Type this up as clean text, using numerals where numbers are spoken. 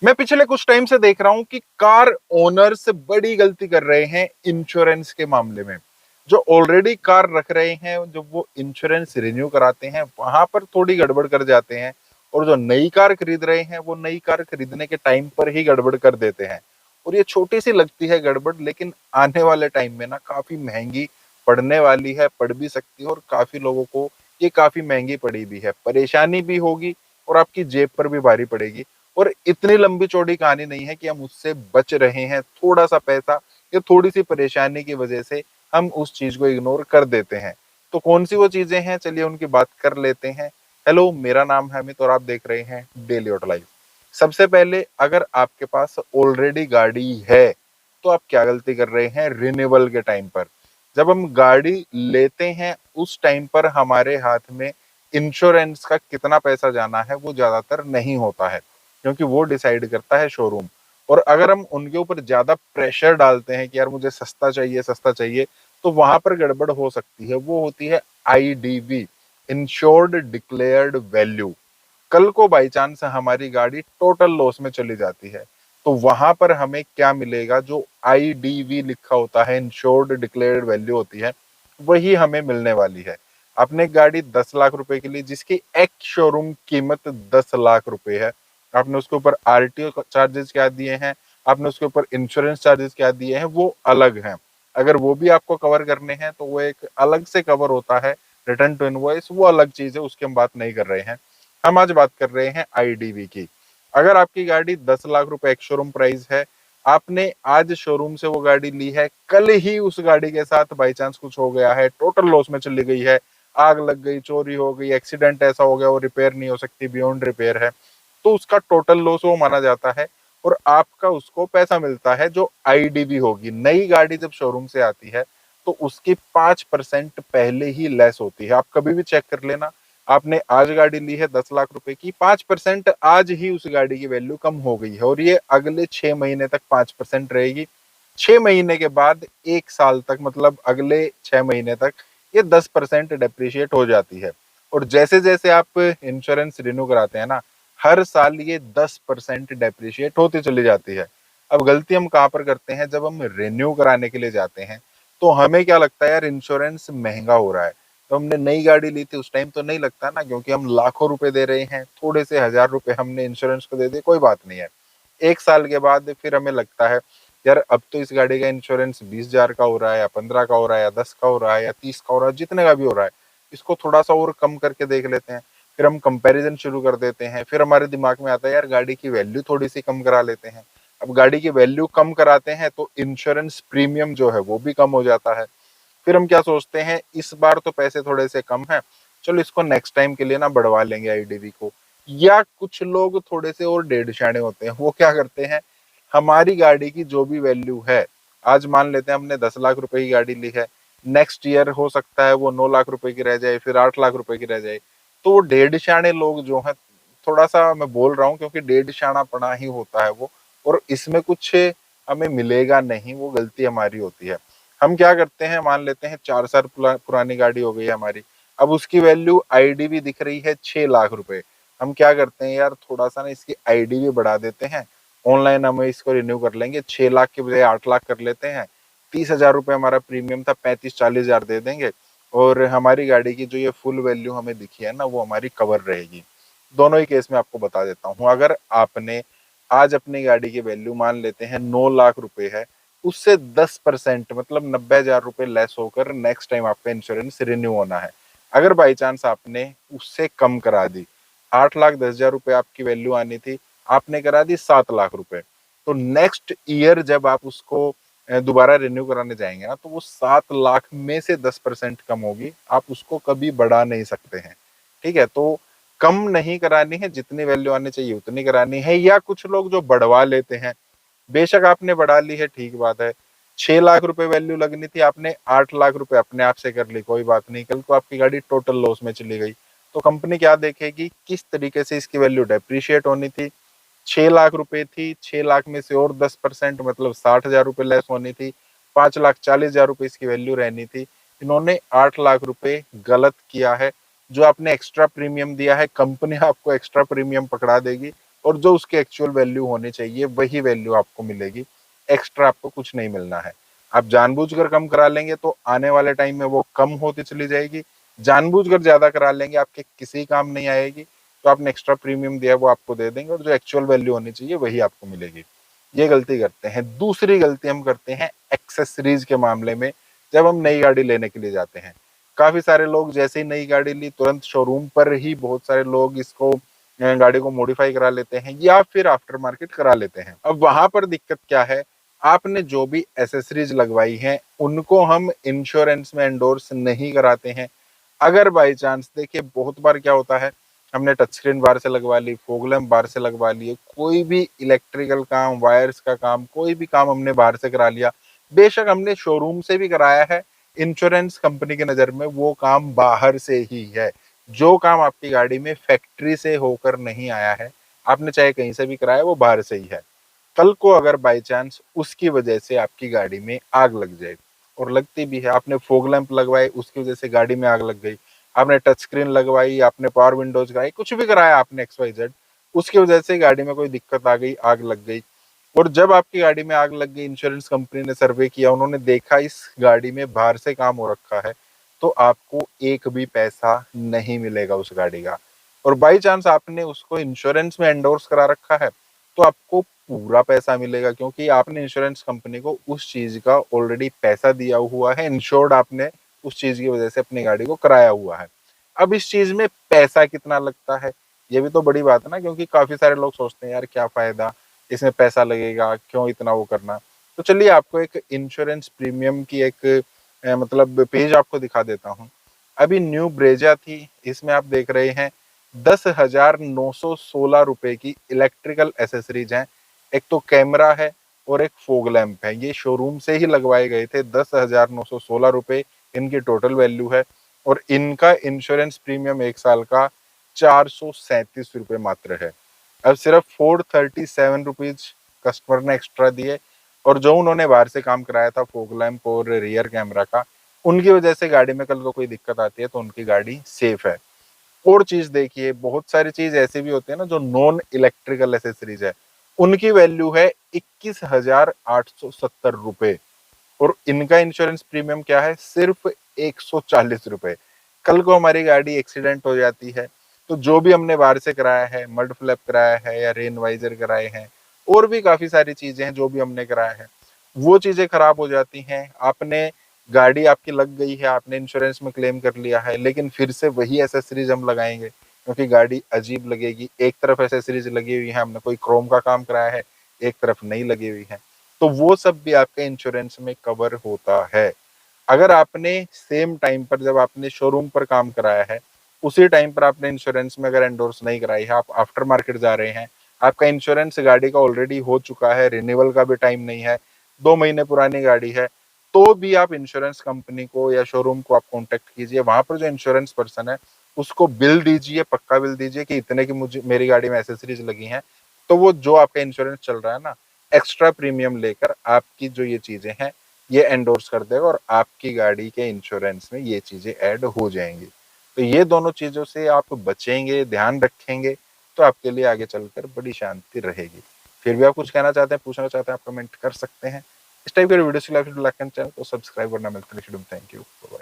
मैं पिछले कुछ टाइम से देख रहा हूं कि कार ओनर्स बड़ी गलती कर रहे हैं इंश्योरेंस के मामले में। जो ऑलरेडी कार रख रहे हैं, जब वो इंश्योरेंस रिन्यू कराते हैं वहां पर थोड़ी गड़बड़ कर जाते हैं। और जो नई कार खरीद रहे हैं वो नई कार खरीदने के टाइम पर ही गड़बड़ कर देते हैं। और ये छोटी सी लगती है गड़बड़, लेकिन आने वाले टाइम में ना काफी महंगी पड़ने वाली है, पड़ भी सकती है। और काफी लोगों को ये काफी महंगी पड़ी भी है, परेशानी भी होगी और आपकी जेब पर भी भारी पड़ेगी। और इतनी लंबी चौड़ी कहानी नहीं है कि हम उससे बच रहे हैं। थोड़ा सा पैसा या थोड़ी सी परेशानी की वजह से हम उस चीज को इग्नोर कर देते हैं। तो कौन सी वो चीजें हैं, चलिए उनकी बात कर लेते हैं। हेलो, मेरा नाम है अमित और आप देख रहे हैं डेली ऑटो लाइफ। सबसे पहले, अगर आपके पास ऑलरेडी गाड़ी है तो आप क्या गलती कर रहे हैं रिन्यूअल के टाइम पर। जब हम गाड़ी लेते हैं उस टाइम पर हमारे हाथ में इंश्योरेंस का कितना पैसा जाना है वो ज्यादातर नहीं होता है, क्योंकि वो डिसाइड करता है शोरूम। और अगर हम उनके ऊपर ज्यादा प्रेशर डालते हैं कि यार मुझे सस्ता चाहिए सस्ता चाहिए, तो वहां पर गड़बड़ हो सकती है। वो होती है आईडीवी, इंश्योर्ड डिक्लेयर्ड वैल्यू। कल को बाई चांस हमारी गाड़ी टोटल लॉस में चली जाती है, तो वहां पर हमें क्या मिलेगा? जो आईडीवी लिखा होता है, इंश्योर्ड डिक्लेयर्ड वैल्यू होती है, वही हमें मिलने वाली है। आपने गाड़ी 10 लाख रुपए के लिए, जिसकी एक्स शोरूम कीमत 10 लाख रुपए है, आपने उसके ऊपर आरटीओ चार्जेस क्या दिए हैं, आपने उसके ऊपर इंश्योरेंस चार्जेस क्या दिए हैं, वो अलग हैं। अगर वो भी आपको कवर करने हैं तो वो एक अलग से कवर होता है। रिटर्न टू इनवॉइस वो अलग चीज है, उसकी हम बात नहीं कर रहे हैं। हम आज बात कर रहे हैं आईडीवी की। अगर आपकी गाड़ी 10 लाख रुपए एक शोरूम प्राइस है, आपने आज शोरूम से वो गाड़ी ली है, कल ही उस गाड़ी के साथ बाई चांस कुछ हो गया है, टोटल लॉस में चली गई है, आग लग गई, चोरी हो गई, एक्सीडेंट ऐसा हो गया वो रिपेयर नहीं हो सकती, बियॉन्ड रिपेयर है, तो उसका टोटल लॉस वो माना जाता है। और आपका उसको पैसा मिलता है जो आईडीवी होगी। नई गाड़ी जब शोरूम से आती है तो उसकी 5% पहले ही लेस होती है। आप कभी भी चेक कर लेना, आपने आज गाड़ी ली है 10 लाख रुपए की, 5% आज ही उस गाड़ी की वैल्यू कम हो गई है। और ये अगले 6 महीने तक 5% रहेगी। 6 महीने के बाद 1 साल तक, मतलब अगले 6 महीने तक ये 10% डेप्रिशिएट हो जाती है। और जैसे जैसे आप इंश्योरेंस रिन्यू कराते हैं ना, हर साल ये 10% डेप्रिशिएट होती चली जाती है। अब गलती हम कहाँ पर करते हैं? जब हम रिन्यू कराने के लिए जाते हैं तो हमें क्या लगता है, यार इंश्योरेंस महंगा हो रहा है। तो हमने नई गाड़ी ली थी उस टाइम तो नहीं लगता ना, क्योंकि हम लाखों रुपए दे रहे हैं, थोड़े से 1000 रुपए हमने इंश्योरेंस को दे दिए, कोई बात नहीं है। 1 साल के बाद फिर हमें लगता है, यार अब तो इस गाड़ी का इंश्योरेंस 20 हजार का हो रहा है, या 15 का हो रहा है, या 10 का हो रहा है, या 30 का हो रहा है, जितने का भी हो रहा है, इसको थोड़ा सा और कम करके देख लेते हैं। फिर हम कंपैरिजन शुरू कर देते हैं। फिर हमारे दिमाग में आता है, यार गाड़ी की वैल्यू थोड़ी सी कम करा लेते हैं। अब गाड़ी की वैल्यू कम कराते हैं तो इंश्योरेंस प्रीमियम जो है वो भी कम हो जाता है। फिर हम क्या सोचते हैं, इस बार तो पैसे थोड़े से कम है, चलो इसको नेक्स्ट टाइम के लिए ना बढ़वा लेंगे आईडीवी को। या कुछ लोग थोड़े से और डेढ़ शाणे होते हैं, वो क्या करते हैं, हमारी गाड़ी की जो भी वैल्यू है, आज मान लेते हैं हमने 10 लाख रुपए की गाड़ी ली है, नेक्स्ट ईयर हो सकता है वो 9 लाख रुपए की रह जाए, फिर 8 लाख रुपए की रह जाए। तो वो डेढ़ शाणे लोग जो है, थोड़ा सा मैं बोल रहा हूँ क्योंकि डेढ़ शाणा पना ही होता है वो, और इसमें कुछ हमें मिलेगा नहीं, वो गलती हमारी होती है। हम क्या करते हैं, मान लेते हैं 4 साल पुरानी गाड़ी हो गई है हमारी, अब उसकी वैल्यू आईडीवी दिख रही है 6 लाख रुपए। हम क्या करते हैं, यार थोड़ा सा ना इसकी आईडीवी बढ़ा देते हैं, ऑनलाइन हम इसको रिन्यू कर लेंगे, 6 लाख के बजाय 8 लाख कर लेते हैं। 30 हजार रुपये हमारा प्रीमियम था, 35-40 हजार दे देंगे, और हमारी गाड़ी की जो ये फुल वैल्यू हमें दिखी है ना, वो हमारी कवर रहेगी। दोनों ही केस में आपको बता देता हूँ। अगर आपने आज अपनी गाड़ी की वैल्यू मान लेते हैं 9 लाख रुपए है, उससे 10% मतलब 90 हजार रुपए लेस होकर नेक्स्ट टाइम आपका इंश्योरेंस रिन्यू होना है। अगर बाई चांस आपने उससे कम करा दी, 8 लाख 10 हजार रुपए आपकी वैल्यू आनी थी, आपने करा दी 7 लाख रुपए, तो नेक्स्ट ईयर जब आप उसको दोबारा रिन्यू कराने जाएंगे ना, तो वो 7 लाख में से 10% कम होगी, आप उसको कभी बढ़ा नहीं सकते हैं। ठीक है, तो कम नहीं करानी है, जितनी वैल्यू आनी चाहिए उतनी करानी है। या कुछ लोग जो बढ़वा लेते हैं, बेशक आपने बढ़ा ली है, ठीक बात है, 6 लाख रुपए वैल्यू लगनी थी, आपने 8 लाख रुपए अपने आप से कर ली, कोई बात नहीं, कल को आपकी गाड़ी टोटल लॉस में चली गई, तो कंपनी क्या देखेगी, किस तरीके से इसकी वैल्यू डेप्रिशिएट होनी थी। 6 लाख रुपए थी, 6 लाख में से और 10% मतलब 60 हजार रुपए लेस होनी थी, 5 लाख 40 हजार रुपए इसकी वैल्यू रहनी थी। इन्होंने 8 लाख रुपए गलत किया है। जो आपने एक्स्ट्रा प्रीमियम दिया है, कंपनी आपको एक्स्ट्रा प्रीमियम पकड़ा देगी, और जो उसकी एक्चुअल वैल्यू होनी चाहिए वही वैल्यू आपको मिलेगी, एक्स्ट्रा आपको कुछ नहीं मिलना है। आप जानबूझकर कम करा लेंगे तो आने वाले टाइम में वो कम होती चली जाएगी, जानबूझकर ज्यादा करा लेंगे आपके किसी काम नहीं आएगी, तो आपने एक्स्ट्रा प्रीमियम दिया वो आपको दे देंगे और जो एक्चुअल वैल्यू होनी चाहिए वही आपको मिलेगी। ये गलती करते हैं। दूसरी गलती हम करते हैं एक्सेसरीज के मामले में, जब हम नई गाड़ी लेने के लिए जाते हैं। काफी सारे लोग जैसे ही नई गाड़ी ली तुरंत शोरूम पर ही बहुत सारे लोग इसको गाड़ी को मॉडिफाई करा लेते हैं या फिर आफ्टर मार्केट करा लेते हैं। अब वहां पर दिक्कत क्या है, आपने जो भी एसेसरीज लगवाई हैं उनको हम इंश्योरेंस में एंडोर्स नहीं कराते हैं। अगर बाई चांस देखिए बहुत बार क्या होता है, हमने टच स्क्रीन बाहर से लगवा ली, फॉग लैंप बाहर से लगवा लिए, कोई भी इलेक्ट्रिकल काम, वायर्स का काम, कोई भी काम हमने बाहर से करा लिया, बेशक हमने शोरूम से भी कराया है, इंश्योरेंस कंपनी की नज़र में वो काम बाहर से ही है। जो काम आपकी गाड़ी में फैक्ट्री से होकर नहीं आया है, आपने चाहे कहीं से भी कराया, वो बाहर से ही है। कल को अगर बाई चांस उसकी वजह से आपकी गाड़ी में आग लग जाए, और लगती भी है, आपने फॉग लैंप लगवाए उसकी वजह से गाड़ी में आग लग गई, आपने टच स्क्रीन लगवाई, आपने पावर विंडोज कराई, कुछ भी कराया आपने XYZ, उसकी वजह से गाड़ी में कोई दिक्कत आ गई, आग लग गई, और जब आपकी गाड़ी में आग लग गई, इंश्योरेंस कंपनी ने सर्वे किया, उन्होंने देखा इस गाड़ी में बाहर से काम हो रखा है, तो आपको एक भी पैसा नहीं मिलेगा उस गाड़ी का। और बाई चांस आपने उसको इंश्योरेंस में एंडोर्स करा रखा है तो आपको पूरा पैसा मिलेगा, क्योंकि आपने इंश्योरेंस कंपनी को उस चीज का ऑलरेडी पैसा दिया हुआ है, इंश्योर्ड आपने उस चीज की वजह से अपनी गाड़ी को कराया हुआ है। अब इस चीज में पैसा कितना लगता है, ये भी तो बड़ी बात है ना, क्योंकि काफी सारे लोग सोचते हैं यार क्या फायदा, इसमें पैसा लगेगा, क्यों इतना वो करना। तो चलिए आपको एक इंश्योरेंस प्रीमियम की एक मतलब पेज आपको दिखा देता हूँ। अभी न्यू ब्रेजा थी, इसमें आप देख रहे हैं 10,916 रुपए की इलेक्ट्रिकल एसेसरीज हैं। एक तो कैमरा है और एक फोग लैंप है, ये शोरूम से ही लगवाए गए थे। 10,916 रुपए इनकी टोटल वैल्यू है, और इनका इंश्योरेंस प्रीमियम एक साल का 437 रुपए मात्र है। अब सिर्फ 437 रुपीज कस्टमर ने एक्स्ट्रा दिए, और जो उन्होंने बाहर से काम कराया था फोग लैंप और रियर कैमरा का, उनकी वजह से गाड़ी में कल को कोई दिक्कत आती है तो उनकी गाड़ी सेफ है। और चीज देखिए, बहुत सारी चीज ऐसी भी होती है ना जो नॉन इलेक्ट्रिकल एसेसरीज है, उनकी वैल्यू है 21,870 रुपए, और इनका इंश्योरेंस प्रीमियम क्या है, सिर्फ 140 रुपए। कल को हमारी गाड़ी एक्सीडेंट हो जाती है तो जो भी हमने बाहर से कराया है, मड फ्लैप कराया है या रेन वाइजर कराए हैं, और भी काफी सारी चीजें हैं जो भी हमने कराया है, वो चीजें खराब हो जाती हैं। आपने गाड़ी आपकी लग गई है, आपने इंश्योरेंस में क्लेम कर लिया है, लेकिन फिर से वही एसेसरीज हम लगाएंगे क्योंकि गाड़ी अजीब लगेगी। एक तरफ एसेसरीज लगी हुई है, हमने कोई क्रोम का काम कराया है, एक तरफ नहीं लगी हुई है, तो वो सब भी आपके इंश्योरेंस में कवर होता है। अगर आपने सेम टाइम पर, जब आपने शोरूम पर काम कराया है, उसी टाइम पर आपने इंश्योरेंस में अगर एंडोर्स नहीं कराई है, आप आफ्टर मार्केट जा रहे हैं, आपका इंश्योरेंस गाड़ी का ऑलरेडी हो चुका है, रिन्यूअल का भी टाइम नहीं है, 2 महीने पुरानी गाड़ी है, तो भी आप इंश्योरेंस कंपनी को या शोरूम को आप कॉन्टेक्ट कीजिए। वहां पर जो इंश्योरेंस पर्सन है उसको बिल दीजिए, पक्का बिल दीजिए कि इतने की मुझे मेरी गाड़ी में एसेसरीज लगी हैं, तो वो जो आपका इंश्योरेंस चल रहा है ना, एक्स्ट्रा प्रीमियम लेकर आपकी जो ये चीजें हैं ये एंडोर्स कर देगा, और आपकी गाड़ी के इंश्योरेंस में ये चीजें ऐड हो जाएंगी। तो ये दोनों चीजों से आप बचेंगे, ध्यान रखेंगे, तो आपके लिए आगे चलकर बड़ी शांति रहेगी। फिर भी आप कुछ कहना चाहते हैं, पूछना चाहते हैं, आप कमेंट कर सकते हैं। इस टाइप के वीडियो से लाइक एंड चैनल को सब्सक्राइब करना। मिलते हैं। Thank you. बाय।